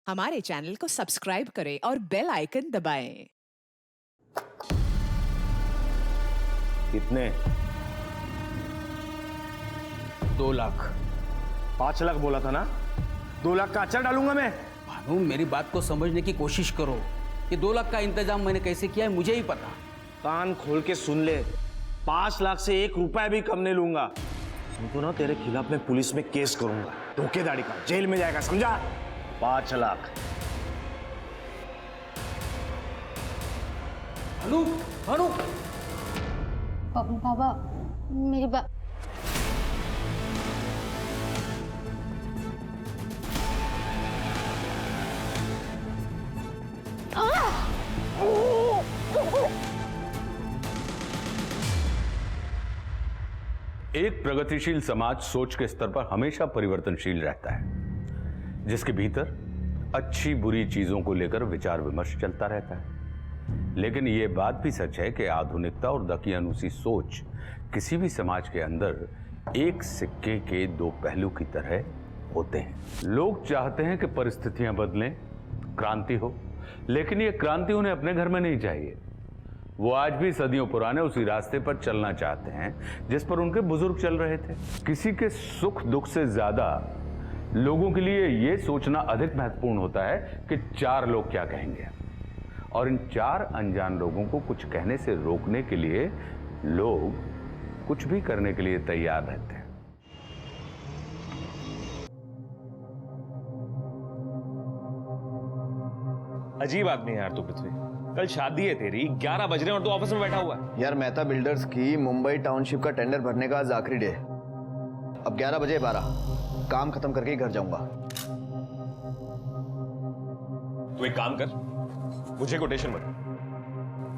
हमारे चैनल को सब्सक्राइब करें और बेल आइकन दबाएं। कितने? 2 लाख। 5 लाख बोला था ना? 2 लाख का अचार डालूंगा मैं। भानु, मेरी बात को समझने की कोशिश करो। ये 2 लाख का इंतजाम मैंने कैसे किया है मुझे ही पता। कान खोल के सुन ले, 5 लाख से 1 रुपया भी कम नहीं लूंगा। तुमको ना तेरे खिलाफ मैं पुलिस में केस करूंगा, धोखेधड़ी का, जेल में जाएगा, समझा? 5 लाख। भानु, भानु। बाबा, मेरी बात। एक प्रगतिशील समाज सोच के स्तर पर हमेशा परिवर्तनशील रहता है, जिसके भीतर अच्छी बुरी चीजों को लेकर विचार विमर्श चलता रहता है। लेकिन यह बात भी सच है कि आधुनिकता और दकियानूसी सोच किसी भी समाज के अंदर एक सिक्के के 2 पहलू की तरह होते हैं। लोग चाहते हैं कि परिस्थितियां बदलें, क्रांति हो, लेकिन यह क्रांति उन्हें अपने घर में नहीं चाहिए। वो आज भी सदियों पुराने उसी रास्ते पर चलना चाहते हैं जिस पर उनके बुजुर्ग चल रहे थे। किसी के सुख दुख से ज्यादा लोगों के लिए यह सोचना अधिक महत्वपूर्ण होता है कि 4 लोग क्या कहेंगे, और इन 4 अनजान लोगों को कुछ कहने से रोकने के लिए लोग कुछ भी करने के लिए तैयार रहते हैं। अजीब आदमी है यार तू पृथ्वी। कल शादी है तेरी, 11 बज रहे हैं और तू ऑफिस में बैठा हुआ है। यार, मेहता बिल्डर्स की मुंबई टाउनशिप का टेंडर भरने का आज आखिरी डे है। अब 11 बजे 12 काम खत्म करके ही घर जाऊंगा। तू एक काम कर, मुझे कोटेशन बता,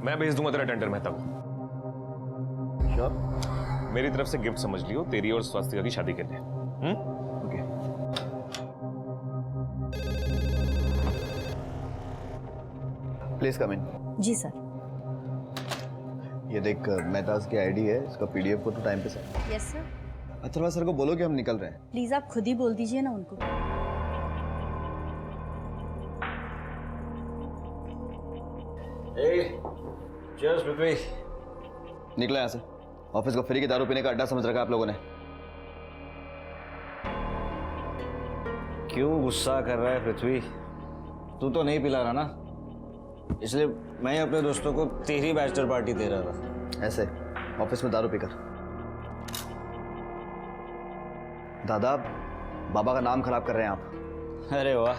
मैं भेज दूंगा तेरा टेंडर मेहता को। श्योर? मेरी तरफ से गिफ्ट समझ लियो, तेरी और स्वास्तिका की शादी के लिए। ओके। Please come in. जी सर। ये देख, मेहताज की आईडी है, इसका पीडीएफ को तो टाइम पे send. Yes sir. Atharva sir को बोलो कि हम निकल रहे हैं। प्लीज आप खुद ही बोल दीजिए ना उनको। चीयर्स पृथ्वी। निकलो यहाँ से। ऑफिस को फ्री की दारू पीने का अड्डा समझ रखा है आप लोगों ने। क्यों गुस्सा कर रहा है पृथ्वी? तू तो नहीं पिला रहा ना, इसलिए मैं अपने दोस्तों को तेरी बैचलर पार्टी दे रहा था। ऐसे ऑफिस में दारू पीकर? दादा, बाबा का नाम खराब कर रहे हैं आप। अरे वाह,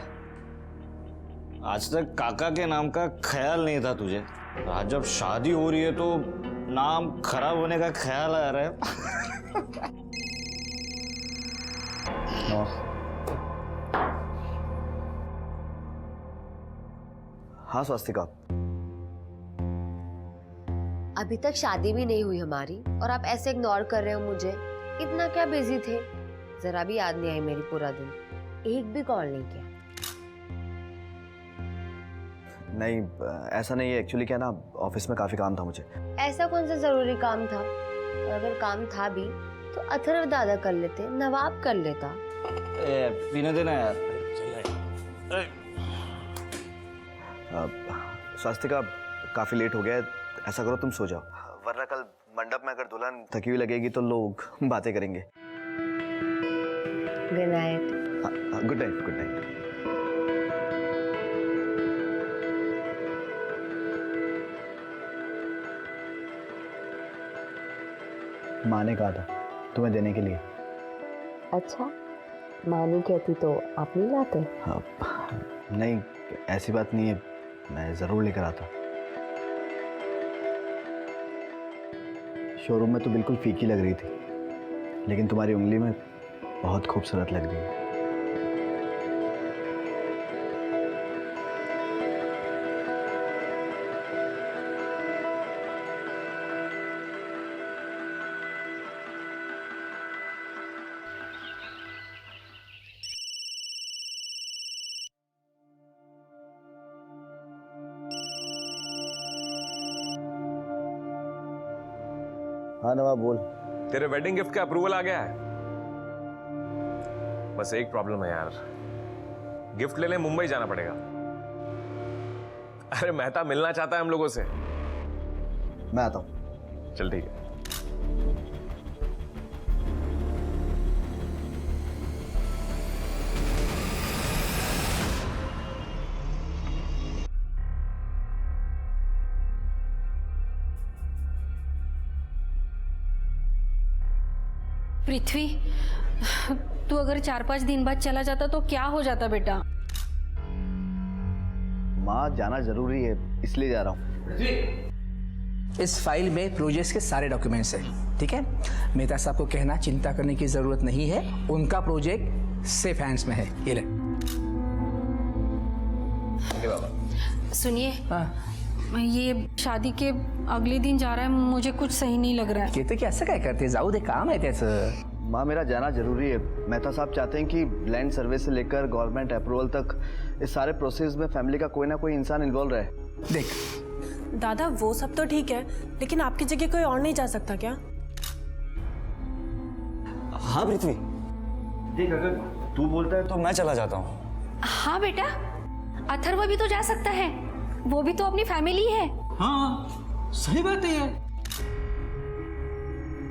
आज तक काका के नाम का ख्याल नहीं था तुझे। आज जब शादी हो रही है तो नाम खराब होने का ख्याल आ रहा है। हाँ स्वास्तिका। अभी तक शादी भी नहीं हुई हमारी और आप ऐसे इग्नोर कर रहे हो मुझे। इतना क्या बिजी थे? जरा भी याद नहीं आई मेरी पूरा दिन, एक भी कॉल नहीं किया। नहीं, ऐसा नहीं है। एक्चुअली क्या ना, ऑफिस में काफी काम था मुझे। ऐसा कौन सा जरूरी काम था? और अगर काम था भी तो अथर्व दादा कर लेते, नवाब कर लेता। पीने देना यार। स्वास्तिका, काफी लेट हो गया है, ऐसा करो तुम सो जाओ, वरना कल मंडप में अगर दुल्हन थकी हुई लगेगी तो लोग बातें करेंगे। Good night. Good night. Good night. माँ ने कहा था तुम्हें देने के लिए। अच्छा, माँ नहीं कहती तो आप नहीं लाते? हाँ, नहीं ऐसी बात नहीं है, मैं जरूर लेकर आता। शोरूम में तो बिल्कुल फीकी लग रही थी, लेकिन तुम्हारी उंगली में बहुत खूबसूरत लग रही है। हाँ नवाब, बोल। तेरे वेडिंग गिफ्ट का अप्रूवल आ गया है। बस एक प्रॉब्लम है यार, गिफ्ट लेने मुंबई जाना पड़ेगा। अरे मेहता मिलना चाहता है हम लोगों से। मैं आता हूँ। चल ठीक है। पृथ्वी, तू अगर 4-5 दिन बाद चला जाता तो क्या हो जाता बेटा? माँ जाना जरूरी है इसलिए जा रहा हूँ। इस फाइल में प्रोजेक्ट्स के सारे डॉक्यूमेंट्स हैं, ठीक है? मेहता साहब को कहना चिंता करने की जरूरत नहीं है, उनका प्रोजेक्ट सेफ हैंड्स में है। ये ले। सुनिए, हाँ ये शादी के अगले दिन जा रहा है, मुझे कुछ सही नहीं लग रहा है। कहते कि असं काय करते, जाऊ दे, काम आहे त्याचं। माँ मेरा जाना जरूरी है। मेहता साहब चाहते हैं कि लैंड सर्वे से लेकर गवर्नमेंट अप्रूवल तक इस सारे प्रोसेस में फैमिली का कोई ना कोई इंसान इन्वॉल्व रहे। देख दादा, वो सब तो ठीक है, लेकिन आपकी जगह कोई और नहीं जा सकता क्या? हाँ पृथ्वी, देख अगर तू बोलता है तो मैं चला जाता हूँ। हाँ बेटा, अथर्व भी तो जा सकता है, वो भी तो अपनी फैमिली है। हाँ सही बात है यार।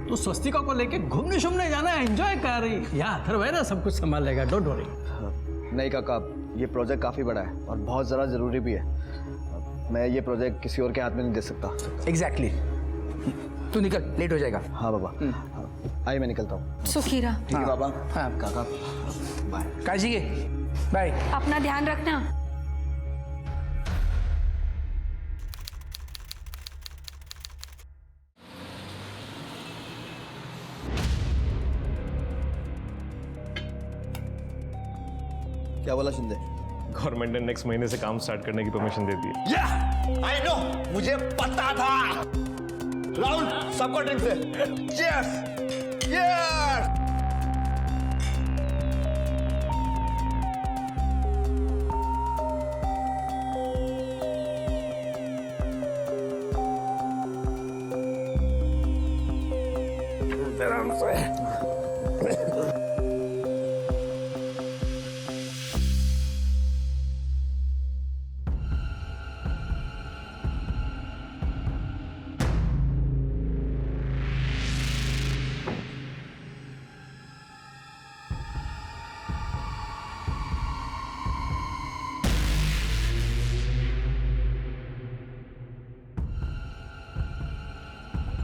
तो स्वस्तिका को लेके घूमने शूमने जाना है, एंजॉय कर रही। यार अथर्व है ना, सब कुछ संभाल लेगा, डोंट वरी। नहीं काका, ये प्रोजेक्ट काफ़ी बड़ा है और बहुत ज़्यादा ज़रूरी भी है। मैं ये प्रोजेक्ट किसी और के हाथ में नहीं दे सकता। एग्जैक्टली। तू निकल, लेट हो जाएगा। हाँ बाबा, आई मैं निकलता हूँ। सुखीरा, ठीक है बाबा। हाँ काका बाय। काजी के बाय। अपना ध्यान रखना। क्या बोला शिंदे? गवर्नमेंट ने नेक्स्ट महीने से काम स्टार्ट करने की परमिशन दे दी है। आई नो, मुझे पता था। राहुल, सबको ड्रिंक से। Yes yes.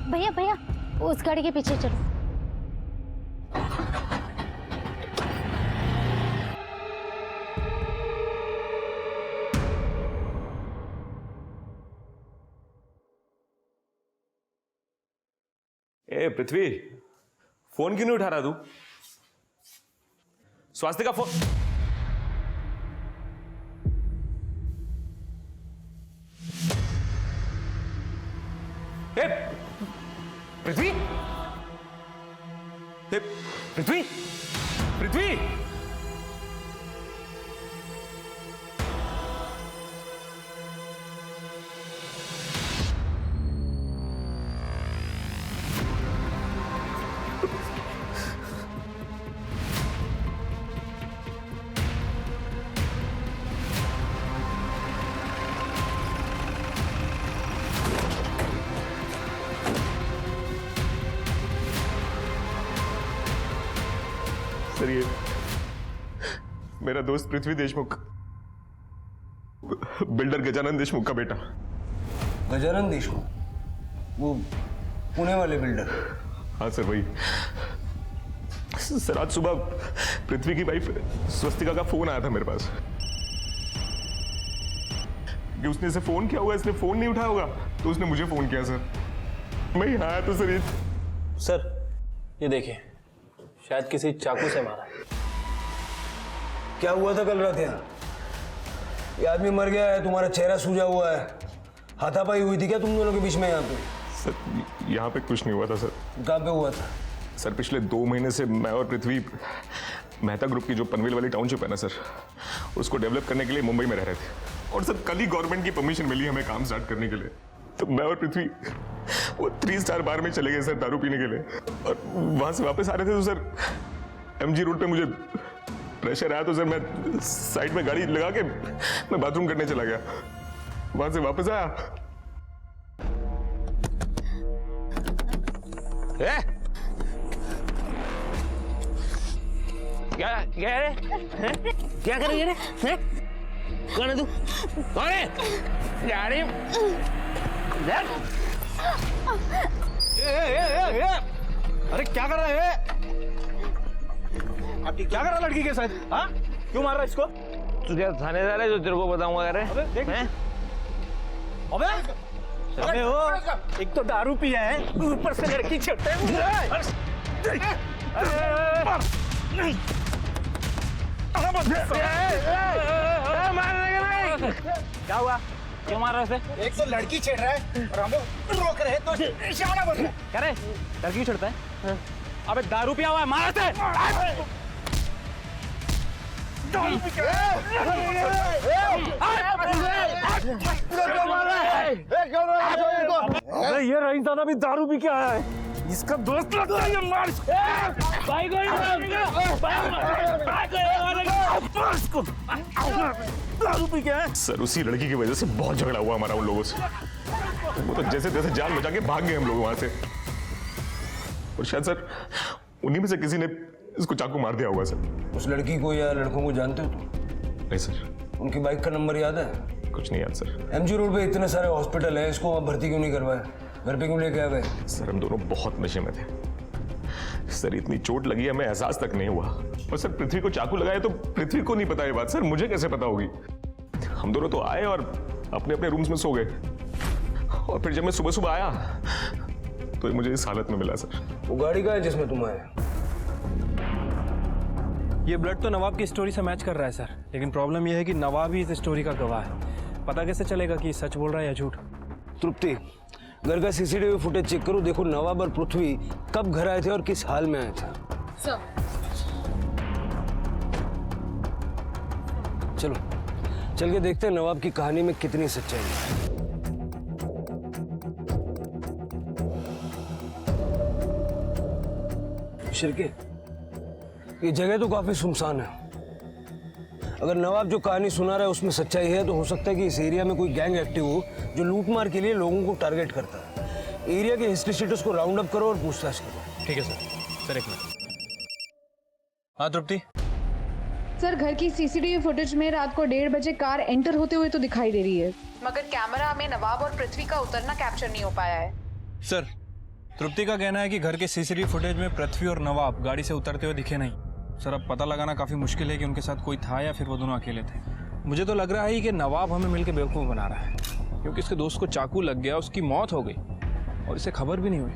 भैया भैया, उस गाड़ी के पीछे चलो। ए पृथ्वी, फोन क्यों नहीं उठा रहा तू? स्वास्तिका फोन। ए पृथ्वी, ए पृथ्वी, पृथ्वी। सर ये मेरा दोस्त पृथ्वी देशमुख, बिल्डर गजानन देशमुख का बेटा। गजानन देशमुख, वो पुणे वाले बिल्डर? हाँ सर वही। सर आज सुबह पृथ्वी की वाइफ स्वस्तिका का फोन आया था मेरे पास कि उसने इसे फोन किया होगा, इसने फोन नहीं उठाया होगा, तो उसने मुझे फोन किया सर। मैं यहाँ आया तो सर ये देखिए, शायद किसी चाकू से मारा। क्या हुआ था कल रात यहाँ? ये आदमी मर गया है, तुम्हारा चेहरा सूजा हुआ है, हाथापाई हुई थी क्या तुम दोनों के बीच में यहाँ पे? सर यहाँ पे कुछ नहीं हुआ था सर। कहाँ पे हुआ था? सर पिछले 2 महीने से मैं और पृथ्वी मेहता ग्रुप की जो पनवेल वाली टाउनशिप है ना सर, उसको डेवलप करने के लिए मुंबई में रह रहे थे। और सर कल ही गवर्नमेंट की परमिशन मिली हमें काम स्टार्ट करने के लिए। तो मैं और पृथ्वी वो 3 स्टार बार में चले गए सर दारू पीने के लिए, और वहां से वापस आ रहे थे तो सर MG रोड पे मुझे प्रेशर आया तो सर मैं साइड में गाड़ी लगा के मैं बाथरूम करने चला गया। वहां से वापस आया। क्या क्या रे? क्या कर रही है रे? कौन है तू? कौन है? गाड़ी अरे क्या कर रहे हैं? क्या कर रहा लड़की के साथ? हाँ? क्यों मार रहा है इसको? तू क्या थानेदार है जो तेरे को बताऊंगा? अरे अबे अबे वो एक तो दारू पिया है, ऊपर से लड़की छेड़ता है। क्या हुआ? क्यों मार रहा है उसे? एक तो लड़की छेड़ रहा है और हम रोक रहे हैं तो निशाना बन रहा है। क्या रे? लड़की छेड़ता है? अबे दारू पिया हुआ है, मार उसे! अरे ये रईसज़ादा भी दारू पी के आया है। इसका दोस्त लगता है ये मार इसको। दारू पी के आया। सर उसी लड़की की वजह से बहुत झगड़ा हुआ हमारा उन लोगों से। वो तो जैसे तैसे जान बचा के भाग गए हम लोग वहां से। और शायद सर उन्हीं में से किसी ने इसको चाकू मार दिया होगा सर। उस लड़की को या लड़कों को जानते हो तुम? नहीं सर। उनकी बाइक का नंबर याद है? कुछ नहीं याद सर। एमजी रोड पे इतने सारे हॉस्पिटल है, इसको वहाँ भर्ती क्यों नहीं करवाया? घर पे क्यों लेके आ गए? सर हम दोनों बहुत नशे में थे सर। इतनी चोट लगी हमें एहसास तक नहीं हुआ। और सर पृथ्वी को चाकू लगाया तो पृथ्वी को नहीं पता ये बात। सर मुझे कैसे पता होगी? हम दोनों तो आए और अपने अपने रूम्स में सो गए। और फिर जब मैं सुबह सुबह आया तो मुझे इस हालत में मिला सर। वो गाड़ी का है जिसमें तुम आए? ये ब्लड तो नवाब की स्टोरी से मैच कर रहा है सर, लेकिन प्रॉब्लम ये है कि नवाब ही इस स्टोरी का गवाह है। पता कैसे चलेगा कि सच बोल रहा है या झूठ? तृप्ति, घर का सीसीटीवी फुटेज चेक करो। देखो नवाब और पृथ्वी कब घर आए थे और किस हाल में आए थे। चलो चल के देखते हैं नवाब की कहानी में कितनी सच्चाई है। शिरके, ये जगह तो काफी सुनसान है। अगर नवाब जो कहानी सुना रहा है उसमें सच्चाई है तो हो सकता है कि इस एरिया में कोई गैंग एक्टिव हो जो लूटमार के लिए लोगों को टारगेट करता है। एरिया के हिस्ट्री शीटर्स को राउंड अप करो और पूछताछ करो। ठीक है सर। एक मिनट। हाँ तृप्ति। सर घर की सीसीटीवी फुटेज में रात को 1:30 बजे कार एंटर होते हुए तो दिखाई दे रही है, मगर कैमरा में नवाब और पृथ्वी का उतरना कैप्चर नहीं हो पाया है। सर तृप्ति का कहना है कि घर के सीसीटीवी फुटेज में पृथ्वी और नवाब गाड़ी से उतरते हुए दिखे नहीं। सर अब पता लगाना काफी मुश्किल है कि उनके साथ कोई था या फिर वो दोनों अकेले थे। मुझे तो लग रहा है कि नवाब हमें मिलकर बेवकूफ़ बना रहा है, क्योंकि इसके दोस्त को चाकू लग गया, उसकी मौत हो गई और इसे खबर भी नहीं हुई।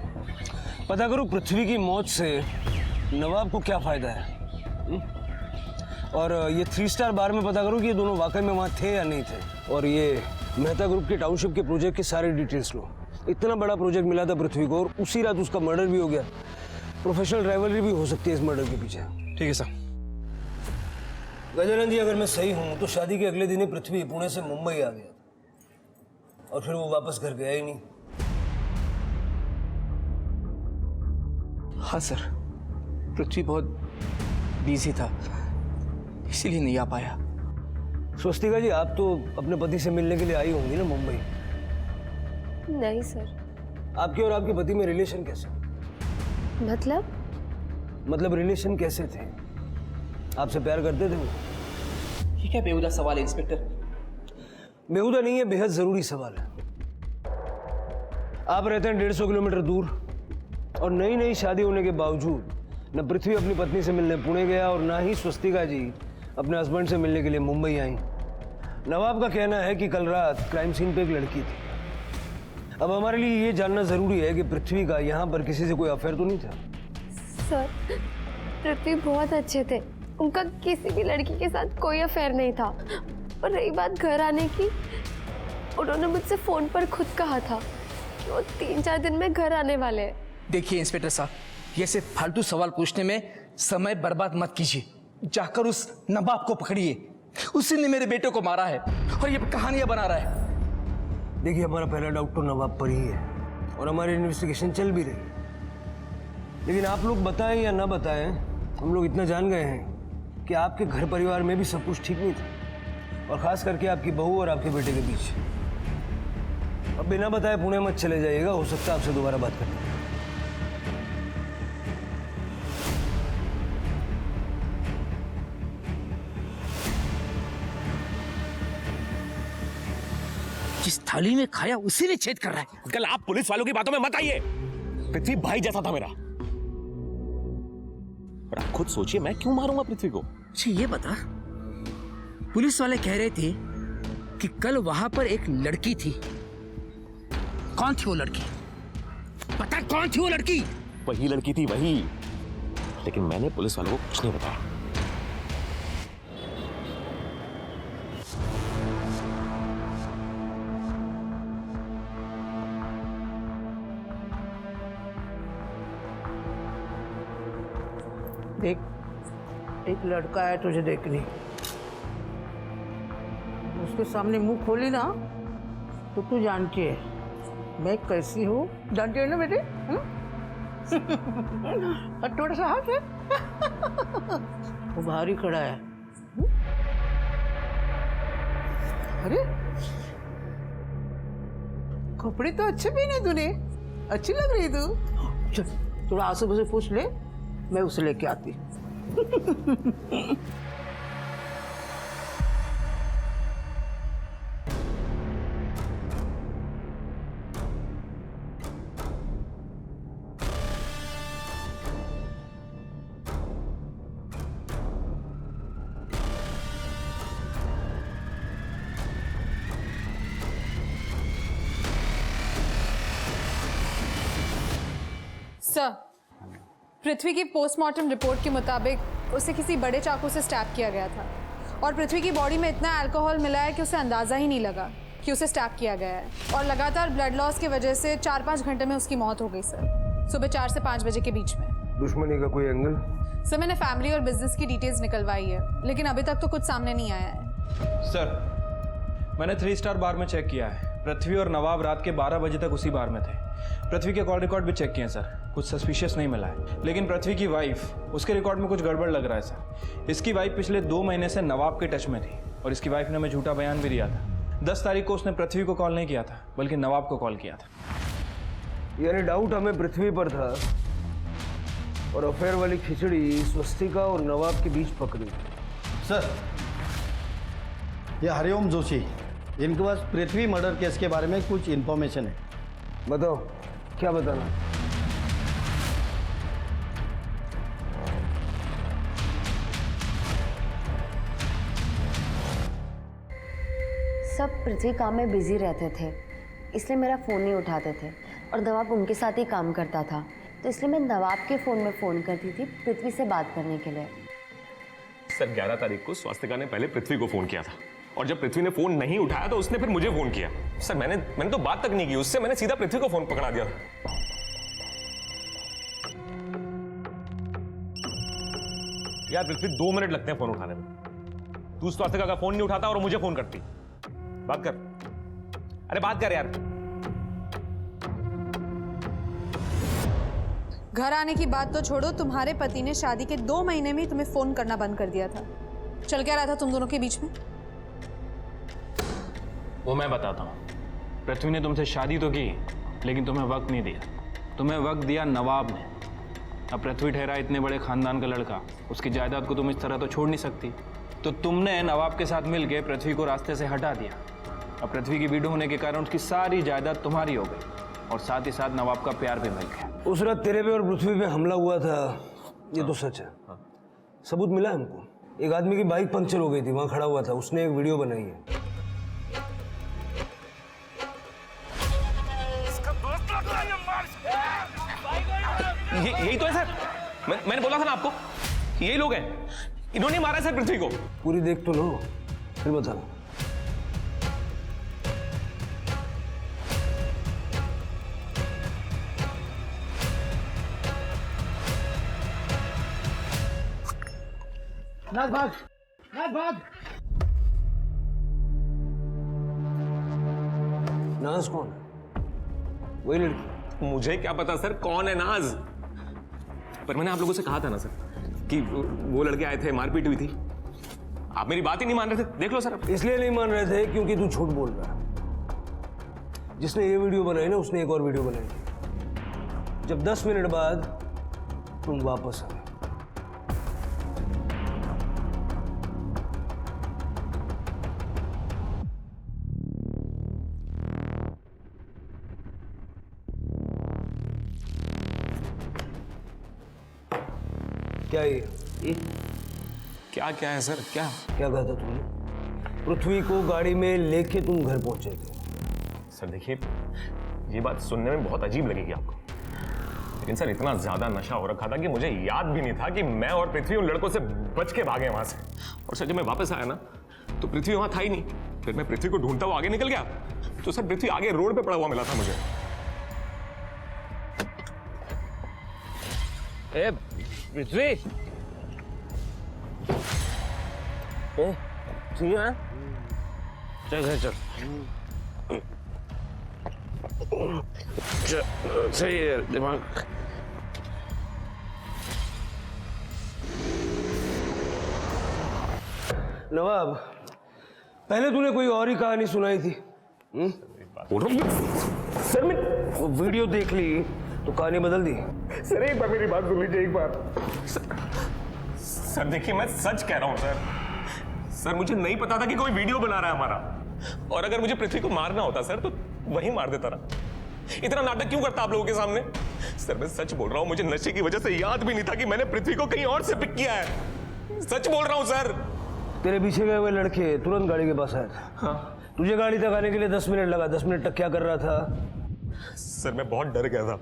पता करो पृथ्वी की मौत से नवाब को क्या फायदा है। और ये 3 स्टार बार में पता करो कि ये दोनों वाकई में वहाँ थे या नहीं थे। और ये मेहता ग्रुप के टाउनशिप के प्रोजेक्ट की सारी डिटेल्स लो। इतना बड़ा प्रोजेक्ट मिला था पृथ्वी को और उसी रात उसका मर्डर भी हो गया। प्रोफेशनल राइवलरी भी हो सकती है इस मर्डर के पीछे। ठीक है सर। गजानन जी अगर मैं सही हूं तो शादी के अगले दिन ही पृथ्वी पुणे से मुंबई आ गया और फिर वो वापस घर गया ही नहीं। हाँ सर, पृथ्वी बहुत बिजी था इसीलिए नहीं आ पाया। स्वस्तिका जी आप तो अपने पति से मिलने के लिए आई होंगी ना मुंबई? नहीं सर। आपके और आपके पति में रिलेशन कैसे? मतलब रिलेशन कैसे थे? आपसे प्यार करते थे वो? ये क्या बेहुदा सवाल है इंस्पेक्टर? बेहुदा नहीं है, बेहद जरूरी सवाल है। आप रहते हैं 150 किलोमीटर दूर और नई नई शादी होने के बावजूद न पृथ्वी अपनी पत्नी से मिलने पुणे गया और ना ही स्वस्तिका जी अपने हस्बैंड से मिलने के लिए मुंबई आई। नवाब का कहना है कि कल रात क्राइम सीन पे एक लड़की थी। अब हमारे लिए ये जानना जरूरी है कि पृथ्वी का यहाँ पर किसी से कोई अफेयर तो नहीं था? सर पृथ्वी बहुत अच्छे थे, उनका किसी भी लड़की के साथ कोई अफेयर नहीं था। और रही बात घर आने की, उन्होंने मुझसे फोन पर खुद कहा था कि वो 3-4 दिन में घर आने वाले हैं। देखिए इंस्पेक्टर साहब, ये सिर्फ फालतू सवाल पूछने में समय बर्बाद मत कीजिए। जाकर उस नवाब को पकड़िए, उसी ने मेरे बेटे को मारा है और ये कहानियां बना रहा है। देखिए हमारा पहला डाउट तो नवाब पर ही है और हमारी इन्वेस्टिगेशन चल भी रही है। लेकिन आप लोग बताएं या ना बताएं, हम लोग इतना जान गए हैं कि आपके घर परिवार में भी सब कुछ ठीक नहीं था, और खास करके आपकी बहू और आपके बेटे के बीच। अब बिना बताए पुणे मत चले जाइएगा, हो सकता है आपसे दोबारा बात करनी पड़े। जिस थाली में खाया उसी में छेद कर रहा है। कल आप पुलिस वालों की बातों में मत आइए। पृथ्वी भाई जैसा था मेरा। और आप खुद सोचिए, मैं क्यों मारूंगा पृथ्वी को? अच्छा ये बता, पुलिस वाले कह रहे थे कि कल वहां पर एक लड़की थी। कौन थी वो लड़की? पता कौन थी वो लड़की? वही लड़की थी, वही। लेकिन मैंने पुलिस वालों को कुछ नहीं बताया। देख, एक लड़का है तुझे देखने, उसके सामने मुंह खोली ना तो तू जानती है मैं कैसी हूँ। जानती है ना बेटे? और थोड़ा सा हाथ है। वो बाहर ही खड़ा है। अरे कपड़े तो अच्छे पहने तूने, अच्छी लग रही तू। चल थोड़ा आंसू से पूछ ले, मैं उसे लेके आती। सर, पृथ्वी की पोस्टमार्टम रिपोर्ट के मुताबिक उसे किसी बड़े चाकू से स्टैब किया गया था, और पृथ्वी की बॉडी में इतना अल्कोहल मिला है कि उसे अंदाज़ा ही नहीं लगा कि उसे स्टैब किया गया है, और लगातार ब्लड लॉस की वजह से 4-5 घंटे में उसकी मौत हो गई सर, सुबह 4 से 5 बजे के बीच में। दुश्मनी का कोई एंगल? सर मैंने फैमिली और बिजनेस की डिटेल्स निकलवाई है, लेकिन अभी तक तो कुछ सामने नहीं आया है। सर, मैंने 3 स्टार बार में चेक किया है। पृथ्वी और नवाब रात के 12 बजे तक उसी बार में थे। पृथ्वी के कॉल रिकॉर्ड भी चेक किए हैं सर, कुछ सस्पिशियस नहीं मिला है। लेकिन पृथ्वी की वाइफ, उसके रिकॉर्ड में कुछ गड़बड़ लग रहा है सर। इसकी वाइफ पिछले 2 महीने से नवाब के टच में थी, और इसकी वाइफ ने हमें झूठा बयान भी दिया था। 10 तारीख को उसने पृथ्वी को कॉल नहीं किया था, बल्कि नवाब को कॉल किया था। यानी डाउट हमें पृथ्वी पर था, और अफेयर वाली खिचड़ी स्वस्तिका और नवाब के बीच पकड़ी। सर, ये हरिओम जोशी, इनके पास पृथ्वी मर्डर केस के बारे में कुछ इन्फॉर्मेशन है। बताओ, क्या बताना? सब पृथ्वी काम में बिजी रहते थे, इसलिए मेरा फ़ोन नहीं उठाते थे, और नवाब उनके साथ ही काम करता था, तो इसलिए मैं नवाब के फ़ोन में फ़ोन करती थी पृथ्वी से बात करने के लिए। सर 11 तारीख को स्वास्तिका ने पहले पृथ्वी को फोन किया था, और जब पृथ्वी ने फोन नहीं उठाया तो उसने फिर मुझे फोन किया। सर मैंने तो बात तक नहीं की उससे, मैंने सीधा पृथ्वी को फोन पकड़ा दिया। यार पृथ्वी 2 मिनट लगते हैं फोन उठाने में, तू स्वास्तिका का फोन नहीं उठाता और मुझे फोन करती। बात कर, अरे बात कर यार। घर आने की बात तो छोड़ो, तुम्हारे पति ने शादी के 2 महीने में तुम्हें फोन करना बंद कर दिया था। चल क्या रहा था तुम दोनों के बीच में? वो मैं बताता हूँ। पृथ्वी ने तुमसे शादी तो की, लेकिन तुम्हें वक्त नहीं दिया। तुम्हें वक्त दिया नवाब ने। अब पृथ्वी ठहरा इतने बड़े खानदान का लड़का, उसकी जायदाद को तुम इस तरह तो छोड़ नहीं सकती, तो तुमने नवाब के साथ मिलकर पृथ्वी को रास्ते से हटा दिया। अब पृथ्वी की विडो होने के कारण उसकी सारी जायदाद तुम्हारी हो गई, और साथ ही साथ नवाब का प्यार भी मिल गया। उस रात तेरे पे और पृथ्वी पे हमला हुआ था, ये तो सच है। सबूत मिला हमको। एक आदमी की बाइक पंक्चर हो गई थी, वहां खड़ा हुआ था, उसने एक वीडियो बनाई है। यही तो है सर, मैंने बोला था ना आपको, यही लोग हैं, इन्होंने मारा सर पृथ्वी को। पूरी देख तो लो, फिर बताना। नाथ भाग, नाथ भाग। नाज कौन है? वही लड़की। मुझे क्या पता सर कौन है नाज, पर मैंने आप लोगों से कहा था ना सर, कि वो लड़के आए थे, मारपीट हुई थी। आप मेरी बात ही नहीं मान रहे थे, देख लो सर। इसलिए नहीं मान रहे थे क्योंकि तू झूठ बोल रहा है। जिसने ये वीडियो बनाई ना, उसने एक और वीडियो बनाई थी, जब 10 मिनट बाद तुम वापस आए। क्या ये क्या क्या है सर? क्या क्या कहा था तुमने? पृथ्वी को गाड़ी में लेके तुम घर पहुंचे थे। सर देखिए, ये बात सुनने में बहुत अजीब लगेगी आपको, लेकिन सर इतना ज्यादा नशा हो रखा था कि मुझे याद भी नहीं था कि मैं और पृथ्वी उन लड़कों से बच के भागे वहां से। और सर जब मैं वापस आया ना, तो पृथ्वी वहां था ही नहीं। फिर मैं पृथ्वी को ढूंढता हुआ आगे निकल गया, तो सर पृथ्वी आगे रोड पे पड़ा हुआ मिला था मुझे। ए पृथ्वी, ठीक है, चल चल चल, सही है दिमाग। नवाब, पहले तूने कोई और ही कहानी सुनाई थी। सर मैं वो वीडियो देख ली तो कहानी बदल दी। सर एक बार मेरी बात सुन लीजिए, एक बार। सर देखिए, मैं सच कह रहा हूं सर। सर मुझे नहीं पता था कि कोई वीडियो बना रहा है हमारा, और अगर मुझे पृथ्वी को मारना होता सर तो वही मार देता ना। इतना नाटक क्यों करता आप लोगों के सामने? सर मैं सच बोल रहा हूं, मुझे नशे की वजह से याद भी नहीं था कि मैंने पृथ्वी को कहीं और से पिक किया है। सच बोल रहा हूं सर। तेरे पीछे गए हुए लड़के तुरंत गाड़ी के पास आए थे। हाँ। तुझे गाड़ी तक आने के लिए 10 मिनट लगा। 10 मिनट तक क्या कर रहा था? सर मैं बहुत डर गया था,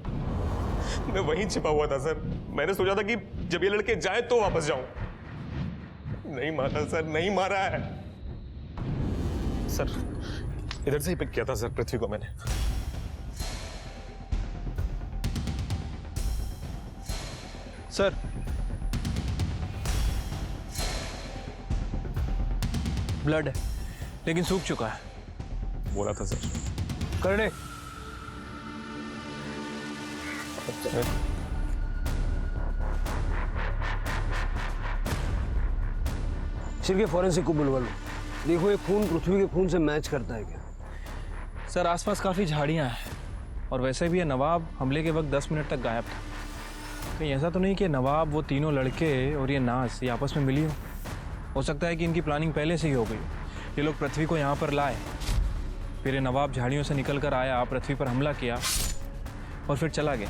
मैं वहीं छिपा हुआ था सर। मैंने सोचा था कि जब ये लड़के जाए तो वापस जाऊं। नहीं मारा सर, नहीं मारा है सर। इधर से ही पिक किया था सर पृथ्वी को मैंने। सर ब्लड है, लेकिन सूख चुका है। बोला था सर। कर दे। चलिए फॉरेंसिक को बुलवा लो, देखो ये खून पृथ्वी के खून से मैच करता है क्या। सर आसपास काफ़ी झाड़ियाँ हैं, और वैसे भी ये नवाब हमले के वक्त 10 मिनट तक गायब था। कहीं ऐसा तो नहीं कि नवाब, वो तीनों लड़के और ये नाज ये आपस में मिली हो सकता है कि इनकी प्लानिंग पहले से ही हो गई। ये लोग पृथ्वी को यहाँ पर लाए, फिर ये नवाब झाड़ियों से निकल कर आया, पृथ्वी पर हमला किया और फिर चला गया,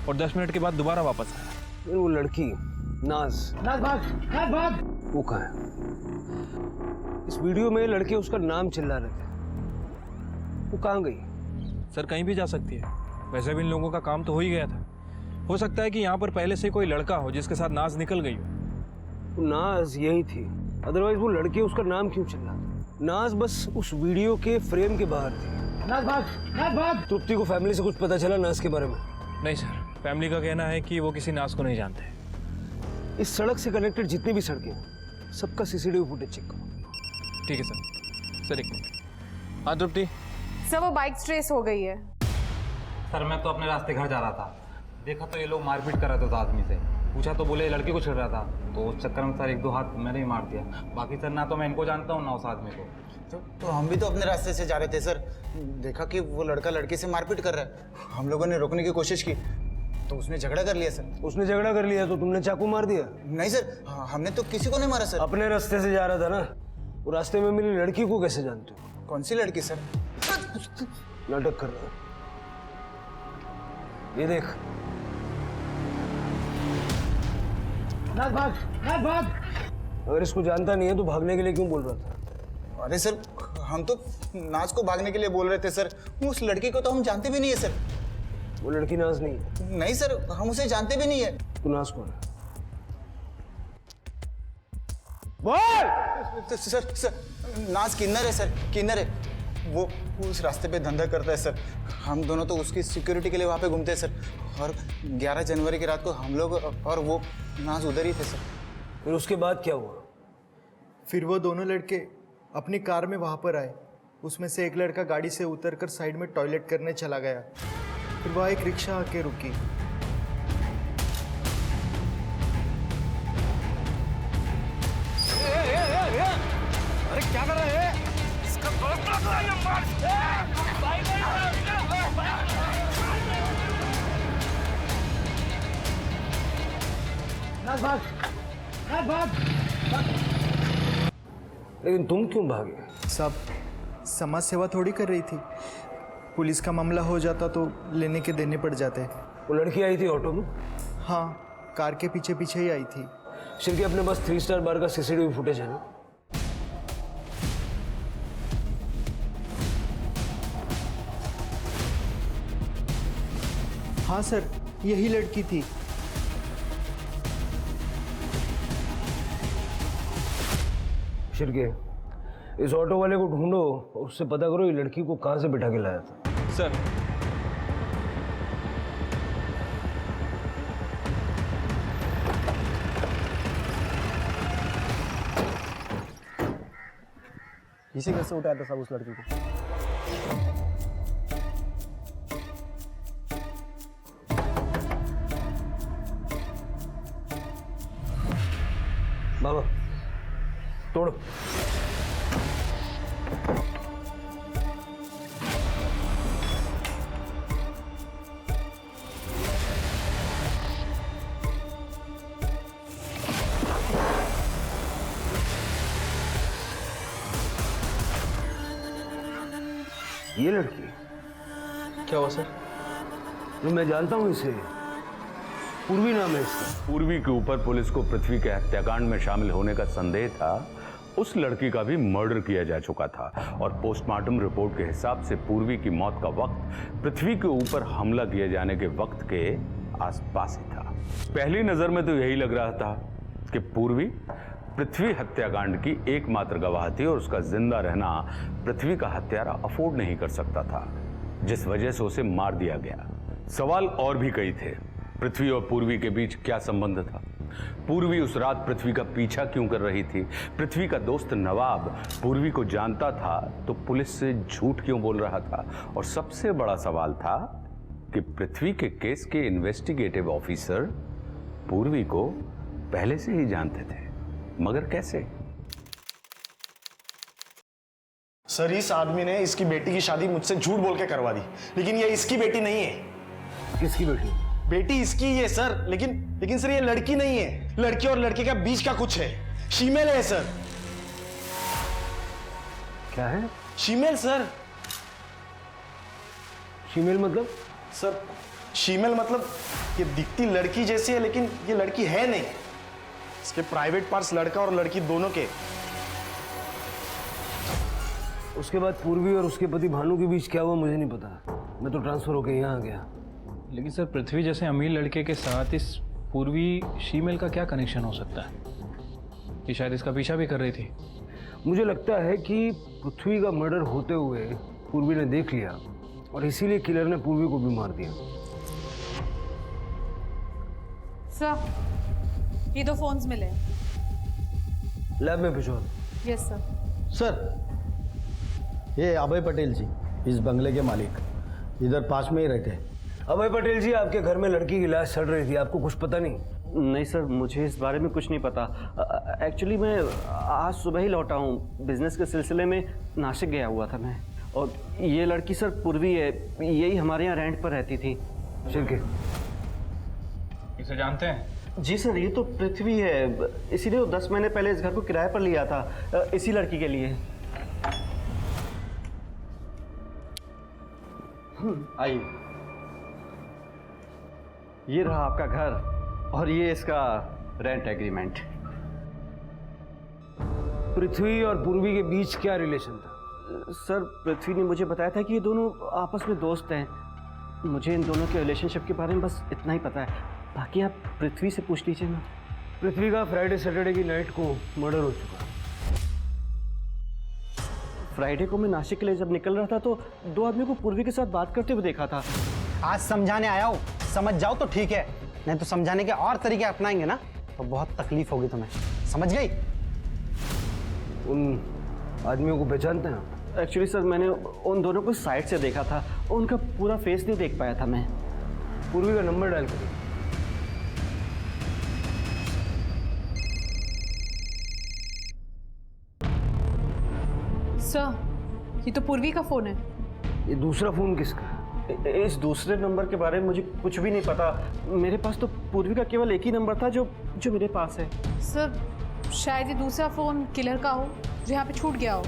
और 10 मिनट के बाद दोबारा वापस आया। वो लड़की नाज भाग, वो कहाँ है? इस वीडियो में लड़के उसका नाम चिल्ला रहे थे, वो कहाँ गई? सर कहीं भी जा सकती है, वैसे भी इन लोगों का काम तो हो ही गया था। हो सकता है कि यहाँ पर पहले से कोई लड़का हो जिसके साथ नाज निकल गई हो। नाज यही थी, अदरवाइज वो लड़के उसका नाम क्यों चिल्ला? नाज बस उस वीडियो के फ्रेम के बाहर थी। नाज भाग। तृप्ति को फैमिली से कुछ पता चला नाज के बारे में? नहीं सर, फैमिली का कहना है कि वो किसी नाज को नहीं जानते। इस सड़क से कनेक्टेड जितनी भी सड़कें हैं, सबका सीसीटीवी फुटेज चेक करो। ठीक है सर। सर एक मिनट। हाँ तृप्ति। सर वो बाइक ट्रेस हो गई है। सर मैं तो अपने रास्ते घर जा रहा था, देखा तो ये लोग मारपीट कर रहे थे उस आदमी से। पूछा तो बोले लड़के को छेड़ रहा था, तो उस चक्कर में सर 1-2 हाथ मैंने ही मार दिया। बाकी सर ना तो मैं इनको जानता हूँ ना उस आदमी को। तो हम भी तो अपने रास्ते से जा रहे थे सर, देखा कि वो लड़का लड़के से मारपीट कर रहा है। हम लोगों ने रोकने की कोशिश की तो उसने झगड़ा कर लिया सर। उसने झगड़ा कर लिया तो तुमने चाकू मार दिया? नहीं सर, हमने तो किसी को नहीं मारा सर। अपने रास्ते से जा रहा था ना, वो रास्ते में मिली लड़की को कैसे जानते हो? कौन सी लड़की सर? नाटक कर रहा है। ये देख। भाग। अगर इसको जानता नहीं है तो भागने के लिए क्यों बोल रहा था? अरे सर हम तो नाज को भागने के लिए बोल रहे थे सर, उस लड़की को तो हम जानते भी नहीं है सर। वो लड़की नाज नहीं है। नहीं सर, हम उसे जानते भी नहीं है। तू नाज कौन है? बोल। सर नाज किन्नर है सर, किन्नर है। वो उस रास्ते पे धंधा करता है सर। हम दोनों तो उसकी सिक्योरिटी के लिए वहाँ पे घूमते हैं सर। और 11 जनवरी की रात को हम लोग और वो नाज उधर ही थे सर। फिर उसके बाद क्या हुआ? फिर वो दोनों लड़के अपनी कार में वहाँ पर आए। उसमें से एक लड़का गाड़ी से उतरकर साइड में टॉयलेट करने चला गया। फिर वहाँ एक रिक्शा आके रुकी। लेकिन तुम क्यों भागे? सब समाज सेवा थोड़ी कर रही थी। पुलिस का मामला हो जाता तो लेने के देने पड़ जाते। वो लड़की आई थी ऑटो में? हाँ, कार के पीछे पीछे ही आई थी। शिल्की, अपने पास 3 स्टार बार का सीसीटीवी फुटेज है ना? हाँ सर, यही लड़की थी। शिल्की, इस ऑटो वाले को ढूंढो और उससे पता करो ये लड़की को कहाँ से बिठा के लाया था। सर, इसी घर से उठाया था सब उस लड़की को। बाबा तोड़ो। ये लड़की क्या हुआ सर? मैं जानता हूं इसे, पूर्वी नाम है इसका। पूर्वी के ऊपर पुलिस को पृथ्वी के हत्याकांड में शामिल होने का संदेह था। उस लड़की का भी मर्डर किया जा चुका था और पोस्टमार्टम रिपोर्ट के हिसाब से पूर्वी की मौत का वक्त पृथ्वी के ऊपर हमला किए जाने के वक्त के आसपास ही था। पहली नजर में तो यही लग रहा था कि पूर्वी पृथ्वी हत्याकांड की एकमात्र गवाह थी और उसका जिंदा रहना पृथ्वी का हत्यारा अफोर्ड नहीं कर सकता था, जिस वजह से उसे मार दिया गया। सवाल और भी कई थे। पृथ्वी और पूर्वी के बीच क्या संबंध था? पूर्वी उस रात पृथ्वी का पीछा क्यों कर रही थी? पृथ्वी का दोस्त नवाब पूर्वी को जानता था तो पुलिस से झूठ क्यों बोल रहा था? और सबसे बड़ा सवाल था कि पृथ्वी के केस के इन्वेस्टिगेटिव ऑफिसर पूर्वी को पहले से ही जानते थे, मगर कैसे? सर, इस आदमी ने इसकी बेटी की शादी मुझसे झूठ बोल के करवा दी, लेकिन ये इसकी बेटी नहीं है। किसकी बेटी? बेटी इसकी ही है सर, लेकिन सर ये लड़की नहीं है। लड़की और लड़के के बीच का कुछ है। फीमेल है सर। क्या है? Female sir. फीमेल मतलब? सर, फीमेल मतलब ये दिखती लड़की जैसी है, लेकिन ये लड़की है नहीं। इसके प्राइवेट पार्ट्स लड़का और लड़की दोनों के। उसके बाद पूर्वी और उसके पति भानु के बीच क्या हुआ मुझे नहीं पता। मैं तो ट्रांसफर होकर यहाँ आ गया। लेकिन सर, पृथ्वी जैसे अमीर लड़के के साथ इस पूर्वी शीमेल का क्या कनेक्शन हो सकता है? कि शायद इसका पीछा भी कर रही थी। मुझे लगता है कि पृथ्वी का मर्डर होते हुए पूर्वी ने देख लिया और इसीलिए किलर ने पूर्वी को भी मार दिया। सर, ये 2 फोन्स मिले। लैब में भिजवा दो। Yes sir. सर, ये अभय पटेल जी, इस बंगले के मालिक, इधर पास में ही रहते हैं। अभय पटेल जी, आपके घर में लड़की की लाश सड़ रही थी, आपको कुछ पता नहीं? नहीं सर, मुझे इस बारे में कुछ नहीं पता। एक्चुअली मैं आज सुबह ही लौटा हूँ। बिजनेस के सिलसिले में नासिक गया हुआ था मैं। और ये लड़की सर पूर्वी है, यही हमारे यहाँ रेंट पर रहती थी। शिल्की, इसे जानते हैं? जी सर, ये तो पृथ्वी है, इसीलिए वो 10 महीने पहले इस घर को किराए पर लिया था, इसी लड़की के लिए। आइए, ये रहा आपका घर और ये इसका रेंट एग्रीमेंट। पृथ्वी और पूर्वी के बीच क्या रिलेशन था? सर, पृथ्वी ने मुझे बताया था कि ये दोनों आपस में दोस्त हैं। मुझे इन दोनों के रिलेशनशिप के बारे में बस इतना ही पता है, बाकी आप पृथ्वी से पूछ लीजिए ना। पृथ्वी का फ्राइडे सैटरडे की नाइट को मर्डर हो चुका। फ्राइडे को मैं नासिक के लिए जब निकल रहा था तो 2 आदमी को पूर्वी के साथ बात करते हुए देखा था। आज समझाने आया हूँ, समझ जाओ तो ठीक है, नहीं तो समझाने के और तरीके अपनाएंगे ना तो बहुत तकलीफ होगी तुम्हें, समझ गई? उन आदमियों को पहचानते हैं? एक्चुअली सर, मैंने उन दोनों को साइड से देखा था, उनका पूरा फेस नहीं देख पाया था मैं। पूर्वी का नंबर डायल करिए। सर, ये तो पूर्वी का फोन है। ये दूसरा फोन किसका? इस दूसरे नंबर के बारे में मुझे कुछ भी नहीं पता। मेरे पास तो पूर्वी का केवल एक ही नंबर था जो मेरे पास है। सर शायद ये दूसरा फोन किलर का हो जो यहाँ पे छूट गया हो।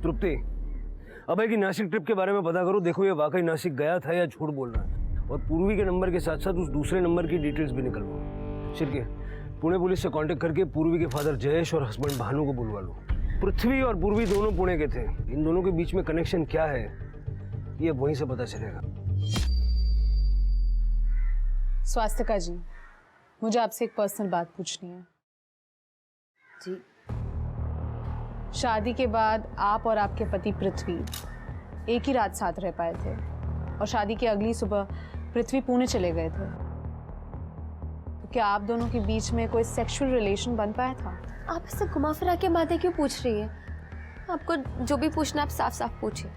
तृप्ति, अभय की नासिक ट्रिप के बारे में पता करो, देखो ये वाकई नासिक गया था या झूठ बोल रहा है। और पूर्वी के नंबर के साथ साथ उस दूसरे नंबर की डिटेल्स भी निकलवाओ। शिर्के, पुणे पुलिस से कांटेक्ट करके पूर्वी के फादर जयेश और हस्बैंड भानु को बुलवा लो। पृथ्वी और पूर्वी दोनों पुणे के थे, इन दोनों के बीच में कनेक्शन क्या है ये वहीं से पता चलेगा। स्वास्थ्यका जी, मुझे आपसे एक पर्सनल बात पूछनी है। जी। शादी के बाद आप और आपके पति पृथ्वी एक ही रात साथ रह पाए थे और शादी की अगली सुबह पृथ्वी पुणे चले गए थे। तो क्या आप दोनों के बीच में कोई सेक्सुअल रिलेशन बन पाया था? आप इससे घुमा फिरा के बातें क्यों पूछ रही है? आपको जो भी पूछना आप साफ साफ पूछिए।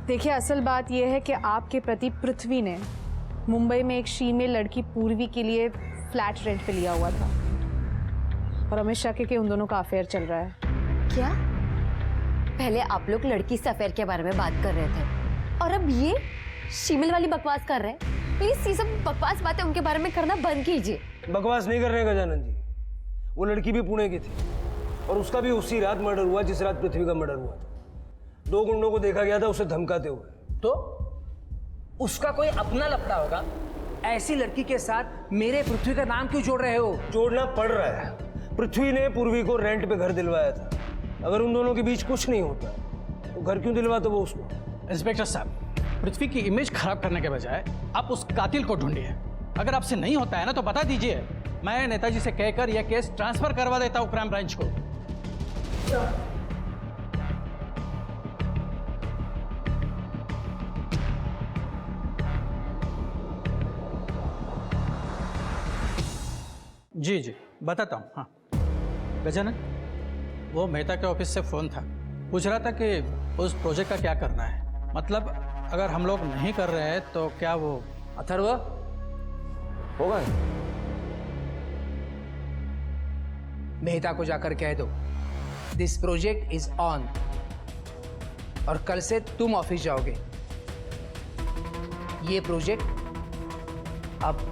देखिए, असल बात यह है कि आपके पति पृथ्वी ने मुंबई में एक फीमेल लड़की पूर्वी के लिए फ्लैट रेंट पे लिया हुआ था और हमें शक है कि उन दोनों का अफेयर चल रहा है। क्या? पहले आप लोग लड़की से अफेयर के बारे में बात कर रहे थे और अब ये फीमेल वाली बकवास कर रहे हैं। प्लीज ये सब बकवास बातें उनके बारे में करना बंद कीजिए। बकवास नहीं कर रहे हैं गजानन जी, वो लड़की भी पुणे की थी और उसका भी उसी रात मर्डर हुआ जिस रात पृथ्वी का मर्डर हुआ था। 2 गुंडों को देखा गया था उसे धमकाते हुए। तो उसका कोई अपना लफड़ा होगा। ऐसी लड़की के साथ मेरे पृथ्वी का नाम क्यों जोड़ रहे हो? जोड़ना पड़ रहा है। पृथ्वी ने पूर्वी को रेंट पे घर दिलवाया था। अगर उन दोनों के बीच कुछ नहीं होता तो घर क्यों दिलवाता वो उसको? इंस्पेक्टर साहब, पृथ्वी की इमेज खराब करने के बजाय आप उस कातिल को ढूंढिए। अगर आपसे नहीं होता है ना तो बता दीजिए, मैं नेताजी से कहकर यह केस ट्रांसफर करवा देता हूँ क्राइम ब्रांच को। जी जी बताता हूँ। हाँ गजानन, वो मेहता के ऑफिस से फ़ोन था, पूछ रहा था कि उस प्रोजेक्ट का क्या करना है। मतलब अगर हम लोग नहीं कर रहे हैं तो क्या वो अथर्व होगा? मेहता को जाकर कह दो दिस प्रोजेक्ट इज ऑन और कल से तुम ऑफिस जाओगे। ये प्रोजेक्ट अब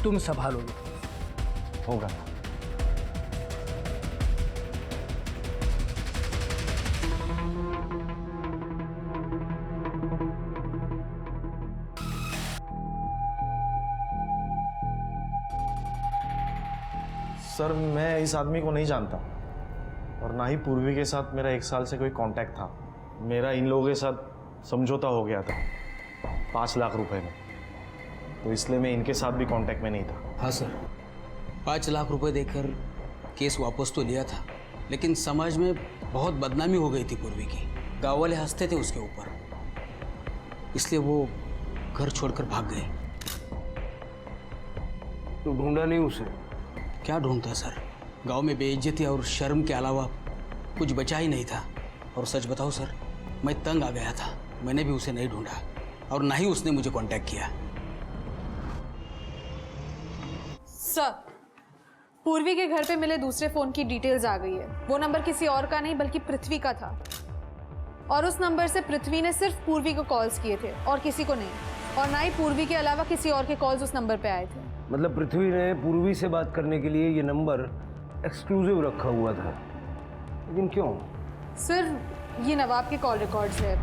तुम संभालोगे। होगा। सर, मैं इस आदमी को नहीं जानता और ना ही पूर्वी के साथ मेरा 1 साल से कोई कांटेक्ट था। मेरा इन लोगों के साथ समझौता हो गया था 5 लाख रुपए में, तो इसलिए मैं इनके साथ भी कांटेक्ट में नहीं था। हाँ सर, 5 लाख रुपए देकर केस वापस तो लिया था, लेकिन समाज में बहुत बदनामी हो गई थी पूर्वी की। गाँव वाले हंसते थे उसके ऊपर, इसलिए वो घर छोड़कर भाग गए। तो ढूंढा नहीं उसे? क्या ढूंढता सर, गांव में बेइज्जती और शर्म के अलावा कुछ बचा ही नहीं था। और सच बताओ सर, मैं तंग आ गया था। मैंने भी उसे नहीं ढूंढा और ना ही उसने मुझे कांटेक्ट किया। सर, पूर्वी के घर पे मिले दूसरे फोन की डिटेल्स आ गई है। वो नंबर किसी और का नहीं बल्कि पृथ्वी का था और उस नंबर से पृथ्वी ने सिर्फ पूर्वी को कॉल्स किए थे और किसी को नहीं, और ना ही पूर्वी के अलावा किसी और के कॉल्स उस नंबर पे आए थे। मतलब पृथ्वी ने पूर्वी से बात करने के लिए ये नंबर एक्सक्लूसिव रखा हुआ था, लेकिन क्यों? सर, ये नवाब के कॉल रिकॉर्ड्स है।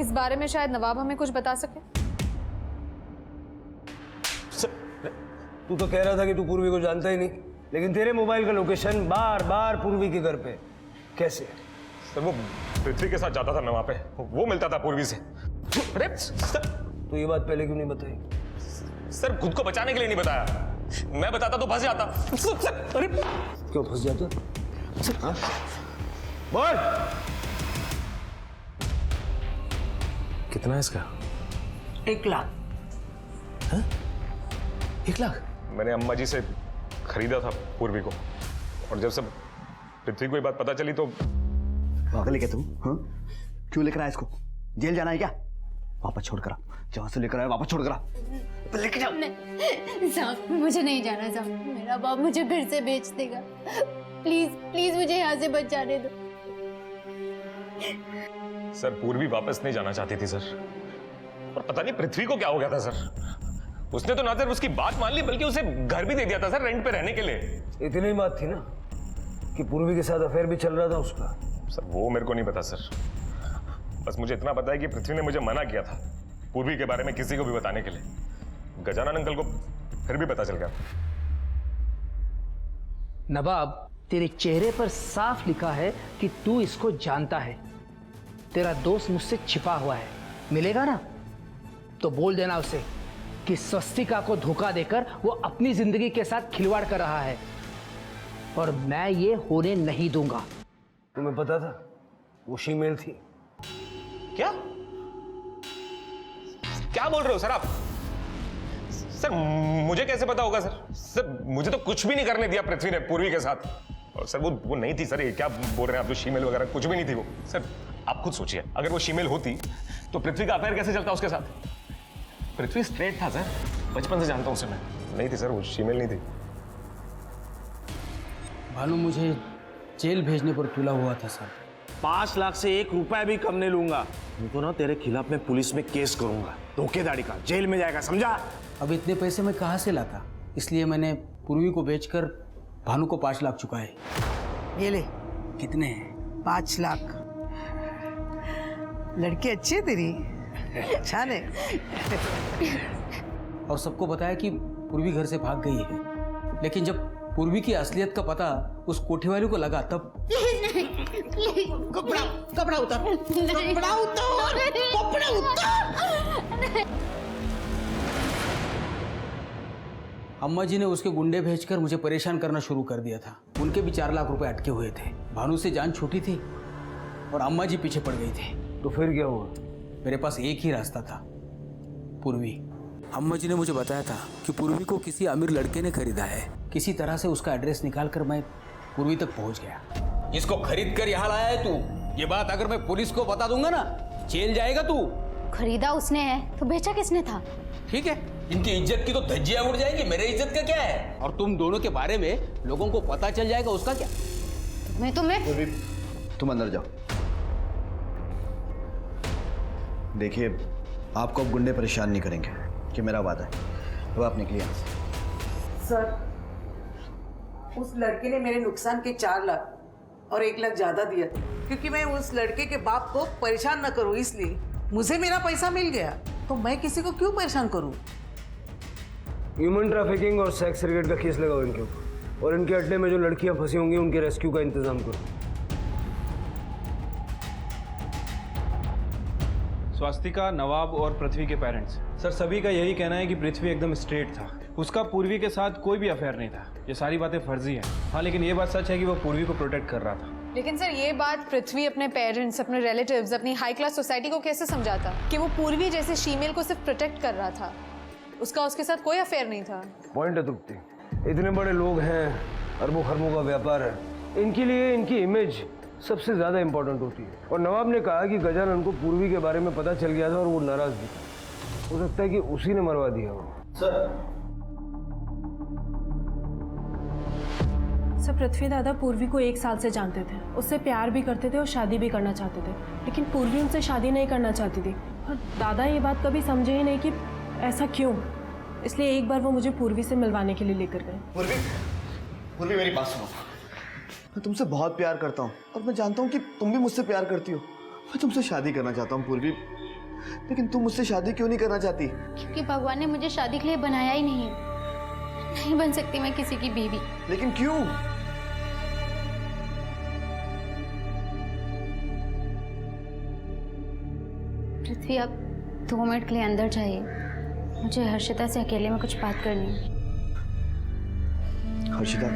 इस बारे में शायद नवाब हमें कुछ बता सके। तू तो कह रहा था कि तू पूर्वी को जानता ही नहीं, लेकिन तेरे मोबाइल का लोकेशन बार बार पूर्वी के घर पे कैसे? सर, वो पृथ्वी के साथ जाता था ना वहाँ पे, वो मिलता था पूर्वी से। अरे तो ये बात पहले क्यों नहीं बताई? सर, खुद को बचाने के लिए नहीं बताया। मैं बताता तो फंस जाता। अरे क्यों फंस जाता? हाँ? बोल। कितना है इसका? 1 लाख। हाँ? 1 लाख? मैंने अम्मा जी से खरीदा था पूर्वी को, और जब सब पृथ्वी को ये बात पता चली तो पागल है क्या तुम? हाँ? क्यों लेकर आया इसको? जेल जाना है क्या? वापस छोड़ कर आ, जहां से लेकर आया वापस छोड़ कर आ, लेके जाओ। साहब, मुझे नहीं जाना साहब, मेरा बाप मुझे फिर से बेच देगा। प्लीज प्लीज मुझे यहाँ से बचाने दो। सर पूर्वी वापस नहीं जाना चाहती थी सर, और पता नहीं पृथ्वी को क्या हो गया था सर। उसने तो ना सिर्फ उसकी बात मान ली बल्कि उसे घर भी दे दिया था सर रेंट पे रहने के लिए। इतनी बात थी ना कि पूर्वी के साथ अफेयर भी चल रहा था उसका। सर वो मेरे को नहीं पता सर, बस मुझे इतना पता है कि पृथ्वी ने मुझे मना किया था पूर्वी के बारे में किसी को भी बताने के लिए। गजानन अंकल को फिर भी पता चल गया। नवाब, तेरे चेहरे पर साफ लिखा है कि तू इसको जानता है। तेरा दोस्त मुझसे छिपा हुआ है, मिलेगा ना तो बोल देना उसे कि स्वस्तिका को धोखा देकर वो अपनी जिंदगी के साथ खिलवाड़ कर रहा है, और मैं ये होने नहीं दूंगा। तुम्हें पता था वो शीमेल थी? क्या क्या बोल रहे हो सर आप? सर मुझे कैसे पता होगा सर? सर मुझे तो कुछ भी नहीं करने दिया पृथ्वी ने पूर्वी के साथ। और सर वो नहीं थी सर, ये क्या बोल रहे हैं आप? जो शीमेल वगैरह कुछ भी नहीं थी वो। सर आप खुद सोचिए, अगर वो शीमेल होती तो पृथ्वी का अफेयर कैसे चलता उसके साथ? पृथ्वी स्ट्रेट था सर, बचपन से जानता हूं उसे मैं। नहीं थी सर, वो शीमेल नहीं थी। भानु मुझे जेल भेजने पर तुला हुआ था सर। 5 लाख से 1 रुपया भी कम नहीं लूंगा। उनको ना तेरे खिलाफ मैं पुलिस में केस करूंगा, धोखेधड़ी का, जेल में जाएगा, समझा? अब इतने पैसे मैं कहाँ से लाता, इसलिए मैंने पूर्वी को बेचकर भानु को 5 लाख चुकाए। ये ले। कितने हैं? 5 लाख। लड़की अच्छी है तेरी, छान है। और सबको बताया कि पूर्वी घर से भाग गई है, लेकिन जब पूर्वी की असलियत का पता उस कोठी वाले को लगा तब कपड़ा उतार, कपड़ा उतार, कपड़ा उतार। अम्मा जी ने उसके गुंडे भेजकर मुझे परेशान करना शुरू कर दिया था। उनके भी 4 लाख रुपए अटके हुए थे। भानु से जान छूटी थी और अम्मा जी पीछे पड़ गई थी। तो फिर क्या हुआ? मेरे पास एक ही रास्ता था, पूर्वी। अम्मा जी ने मुझे बताया था कि पूर्वी को किसी अमीर लड़के ने खरीदा है। किसी तरह से उसका एड्रेस निकालकर मैं पूर्वी तक पहुंच गया। इसको खरीद कर यहाँ लाया है तू। ये बात अगर मैं पुलिस को बता दूंगा ना, जेल जाएगा तू। खरीदा उसने है तो बेचा किसने था? ठीक है, इनकी इज्जत की तो धज्जियां उड़ जाएंगी, मेरे इज्जत का क्या है? और तुम दोनों के बारे में लोगों को पता चल जाएगा, उसका क्या? मैं तुम अंदर जाओ। देखिए, आपको अब गुंडे परेशान नहीं करेंगे कि मेरा वादा है। अब आप निकलिए यहाँ से। सर, उस लड़के ने मेरे नुकसान के 4 लाख और 1 लाख ज्यादा दिया, क्योंकि मैं उस लड़के के बाप को परेशान न करूं, इसलिए मुझे मेरा पैसा मिल गया तो मैं किसी को क्यों परेशान करूं? ह्यूमन ट्रैफिकिंग और सेक्स रेकेट का केस लगाओ इनके ऊपर, और इनके अड्डे में जो लड़कियां फंसी होंगी उनके रेस्क्यू का इंतजाम करो। स्वास्तिका, नवाब और पृथ्वी के पेरेंट्स, सर सभी का यही कहना है कि पृथ्वी एकदम स्ट्रेट था, उसका पूर्वी के साथ कोई भी अफेयर नहीं था। ये सारी बातें फर्जी हैं। हाँ, लेकिन ये बात सच है कि वो पूर्वी को प्रोटेक्ट कर रहा था। लेकिन सर ये बात पृथ्वी अपने पेरेंट्स, अपने रिलेटिव्स, अपनी हाई क्लास सोसाइटी को कैसे समझाता कि वो पूर्वी जैसे शीमेल को सिर्फ प्रोटेक्ट कर रहा था, उसका उसके साथ कोई अफेयर नहीं था? पॉइंट है तृप्ति, इतने बड़े लोग हैं, अरबों खरबों का व्यापार है, इनके लिए इनकी इमेज सबसे ज्यादा इंपॉर्टेंट होती है। और नवाब ने कहा कि गजानन को पूर्वी के बारे में पता चल गया था और वो नाराज भी था। हो सकता है कि उसी ने मरवा दिया हो। सर, पृथ्वी दादा पूर्वी को 1 साल से जानते थे, उससे प्यार भी करते थे और शादी भी करना चाहते थे, लेकिन पूर्वी उनसे शादी नहीं करना चाहती थी। और दादा ये बात कभी समझे ही नहीं कि ऐसा क्यों। इसलिए एक बार वो मुझे पूर्वी से मिलवाने के लिए लेकर गए। पूर्वी मेरी बात सुनो। मैं तुमसे बहुत प्यार करता हूँ और मैं जानता हूँ कि तुम भी मुझसे प्यार करती हो। मैं तुमसे शादी करना चाहता हूँ पूर्वी, लेकिन तुम मुझसे शादी क्यों नहीं करना चाहती? क्योंकि भगवान ने मुझे शादी के लिए बनाया ही नहीं बन सकती मैं किसी की बीवी। लेकिन क्यों? पृथ्वी, आप 2 मिनट के लिए अंदर जाइए, मुझे हर्षिता से अकेले में कुछ बात करनी है। हर्षिता,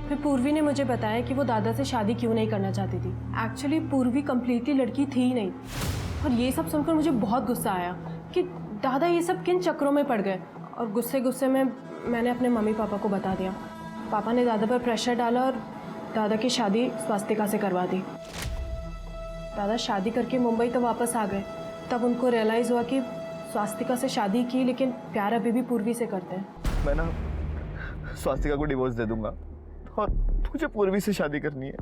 फिर पूर्वी ने मुझे बताया कि वो दादा से शादी क्यों नहीं करना चाहती थी। एक्चुअली पूर्वी कंप्लीटली लड़की थी ही नहीं, और ये सब सुनकर मुझे बहुत गुस्सा आया कि दादा ये सब किन चक्रों में पड़ गए। और गुस्से में मैंने अपने मम्मी पापा को बता दिया। पापा ने दादा पर प्रेशर डाला और दादा की शादी स्वास्तिका से करवा दी। दादा शादी करके मुंबई तो वापस आ गए, तब उनको रियलाइज़ हुआ कि स्वास्तिका से शादी की लेकिन प्यार अभी भी पूर्वी से करते हैं। मैं ना स्वास्तिका को डिवोर्स दे दूंगा, और मुझे पूर्वी से शादी करनी है।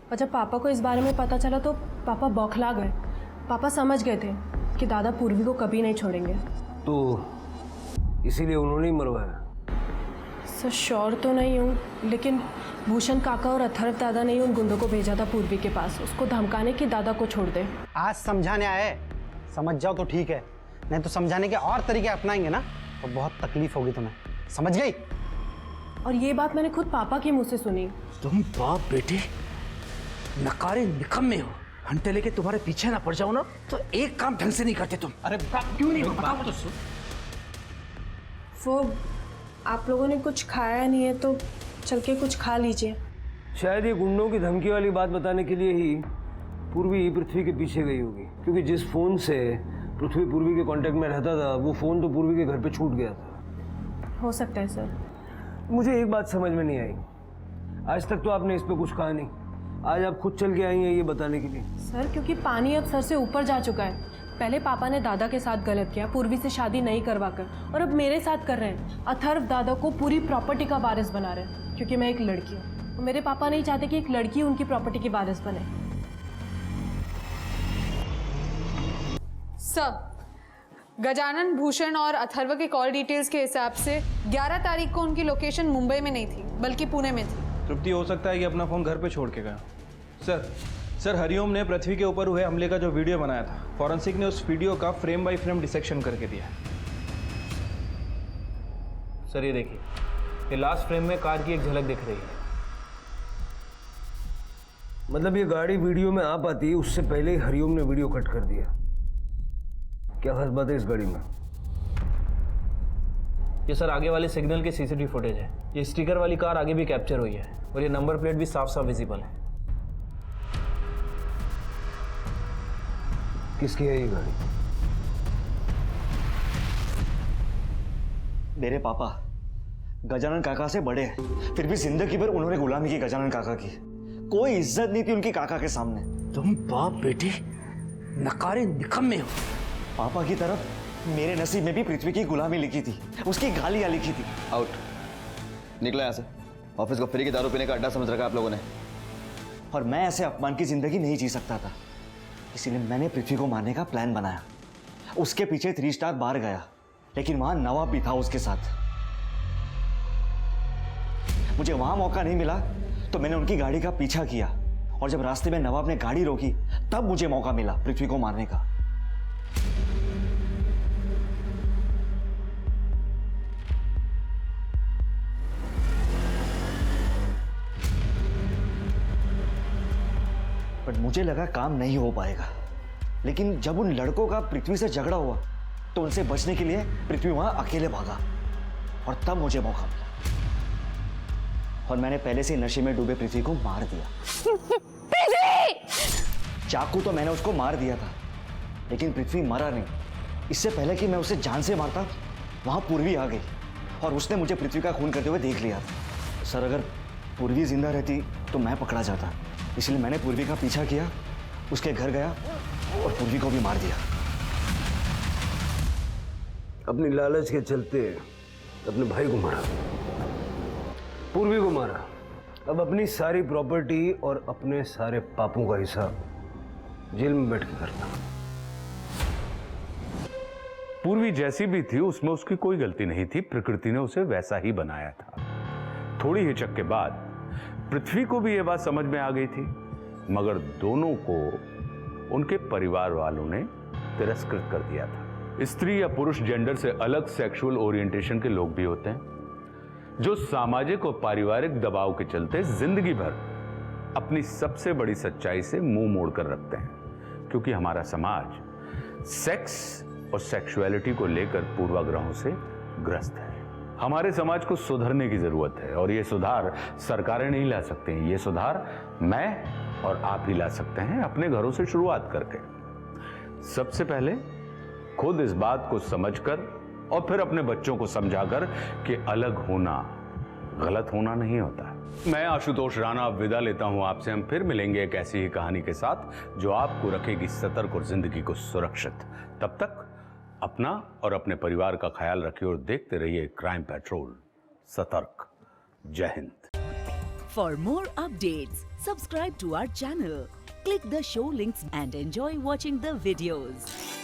और जब पापा को इस बारे में पता चला तो पापा बौखला गए। पापा समझ गए थे कि दादा पूर्वी को कभी नहीं छोड़ेंगे। तो इसीलिए उन्होंने ही मरवाया? सर श्योर तो नहीं हूँ, लेकिन भूषण काका और अथर्व दादा ने ही उन गुंडों को भेजा था पूर्वी के पास, उसको धमकाने की दादा को छोड़ दे। आज समझाने आए, समझ जाओ तो ठीक है, नहीं तो समझाने के और तरीके अपनाएंगे ना तो बहुत तकलीफ होगी तुम्हें, समझ गई? और ये बात मैंने खुद पापा के मुंह से सुनी। तुम बाप बेटे नकारे निकम्मे हो, घंटे लेके तुम्हारे पीछे ना पड़ जाओ ना तो एक काम ढंग से नहीं करते तुम। अरे क्यों नहीं बताओ तो सुन। वो आप लोगों ने कुछ खाया नहीं है तो चल के कुछ खा लीजिए। शायद ये गुंडों की धमकी वाली बात बताने के लिए ही पूर्वी पृथ्वी के पीछे गई होगी, क्योंकि जिस फोन से पृथ्वी पूर्वी के कांटेक्ट में रहता था वो फोन तो पूर्वी के घर पे छूट गया था। हो सकता है सर। मुझे एक बात समझ में नहीं आई, आज तक तो आपने इस पे कुछ कहा नहीं, आज आप खुद चल के आई हैं ये बताने के लिए। सर क्योंकि पानी अब सर से ऊपर जा चुका है। पहले पापा ने दादा के साथ गलत किया, पूर्वी से शादी नहीं करवाकर, और अब मेरे साथ कर रहे हैं। अथर्व दादा को पूरी प्रॉपर्टी का वारिस बना रहे हैं क्योंकि मैं एक लड़की हूँ। मेरे पापा नहीं चाहते कि एक लड़की उनकी प्रॉपर्टी की वारिस बने। सब गजानन, भूषण और अथर्व के कॉल डिटेल्स के हिसाब से 11 तारीख को उनकी लोकेशन मुंबई में नहीं थी बल्कि पुणे में थी। तृप्ति हो सकता है कि अपना फ़ोन घर पे छोड़ के गया। सर हरिओम ने पृथ्वी के ऊपर हुए हमले का जो वीडियो बनाया था, फॉरेंसिक ने उस वीडियो का फ्रेम बाय फ्रेम डिसेक्शन करके दिया। सर ये देखिए, ये लास्ट फ्रेम में कार की एक झलक दिख रही है। मतलब ये गाड़ी वीडियो में आ पाती उससे पहले ही हरिओम ने वीडियो कट कर दिया। क्या खास बात है इस गाड़ी में? ये सर आगे वाले सिग्नल के सीसीटीवी फुटेज है। ये स्टिकर वाली कार आगे भी कैप्चर हुई है और ये नंबर प्लेट भी साफ साफ विजिबल है। किसकी है ये गाड़ी? मेरे पापा गजानन काका से बड़े हैं, फिर भी जिंदगी भर उन्होंने गुलामी की गजानन काका की। कोई इज्जत नहीं थी उनकी काका के सामने। तुम बाप बेटे नकारे निकम्मे हो। पापा की तरफ मेरे नसीब में भी पृथ्वी की गुलामी लिखी थी, उसकी गालियां लिखी थी। आउट, निकलो यहाँ से। ऑफिस को फ्री की दारू पीने का अड्डा समझ रखा आप लोगों ने। और मैं ऐसे अपमान की जिंदगी नहीं जी सकता था, इसीलिए मैंने पृथ्वी को मारने का प्लान बनाया। उसके पीछे 3 स्टार बार गया, लेकिन वहां नवाब भी था उसके साथ। मुझे वहां मौका नहीं मिला तो मैंने उनकी गाड़ी का पीछा किया, और जब रास्ते में नवाब ने गाड़ी रोकी तब मुझे मौका मिला पृथ्वी को मारने का। बट मुझे लगा काम नहीं हो पाएगा, लेकिन जब उन लड़कों का पृथ्वी से झगड़ा हुआ तो उनसे बचने के लिए पृथ्वी वहां अकेले भागा, और तब मुझे मौका मिला और मैंने पहले से नशे में डूबे पृथ्वी को मार दिया। चाकू तो मैंने उसको मार दिया था, लेकिन पृथ्वी मरा नहीं। इससे पहले कि मैं उसे जान से मारता वहां पूर्वी आ गई और उसने मुझे पृथ्वी का खून करते हुए देख लिया था। सर अगर पूर्वी जिंदा रहती तो मैं पकड़ा जाता, इसलिए मैंने पूर्वी का पीछा किया, उसके घर गया और पूर्वी को भी मार दिया। अपनी लालच के चलते अपने भाई को मारा, पूर्वी को मारा। अब अपनी सारी प्रॉपर्टी और अपने सारे पापों का हिसाब जेल में बैठ के करना। पूर्वी जैसी भी थी उसमें उसकी कोई गलती नहीं थी, प्रकृति ने उसे वैसा ही बनाया था। थोड़ी हिचक के बाद पृथ्वी को भी यह बात समझ में आ गई थी, मगर दोनों को उनके परिवार वालों ने तिरस्कृत कर दिया था। स्त्री या पुरुष जेंडर से अलग सेक्सुअल ओरिएंटेशन के लोग भी होते हैं जो सामाजिक और पारिवारिक दबाव के चलते जिंदगी भर अपनी सबसे बड़ी सच्चाई से मुंह मोड़कर रखते हैं, क्योंकि हमारा समाज सेक्स और सेक्सुअलिटी को लेकर पूर्वाग्रहों से ग्रस्त है। हमारे समाज को सुधरने की जरूरत है, और यह सुधार सरकारें नहीं ला सकती हैं। यह सुधार मैं और आप ही ला सकते हैं, अपने घरों से शुरुआत करके। सबसे पहले खुद इस बात को समझकर और फिर अपने बच्चों को समझाकर कि अलग होना गलत होना नहीं होता है। मैं आशुतोष राणा अब विदा लेता हूं आपसे। हम फिर मिलेंगे एक ऐसी ही कहानी के साथ जो आपको रखेगी सतर्क और जिंदगी को सुरक्षित। तब तक अपना और अपने परिवार का ख्याल रखिए और देखते रहिए क्राइम पेट्रोल। सतर्क। जय Hind. For more updates, subscribe to our channel, click the show links and enjoy watching the videos.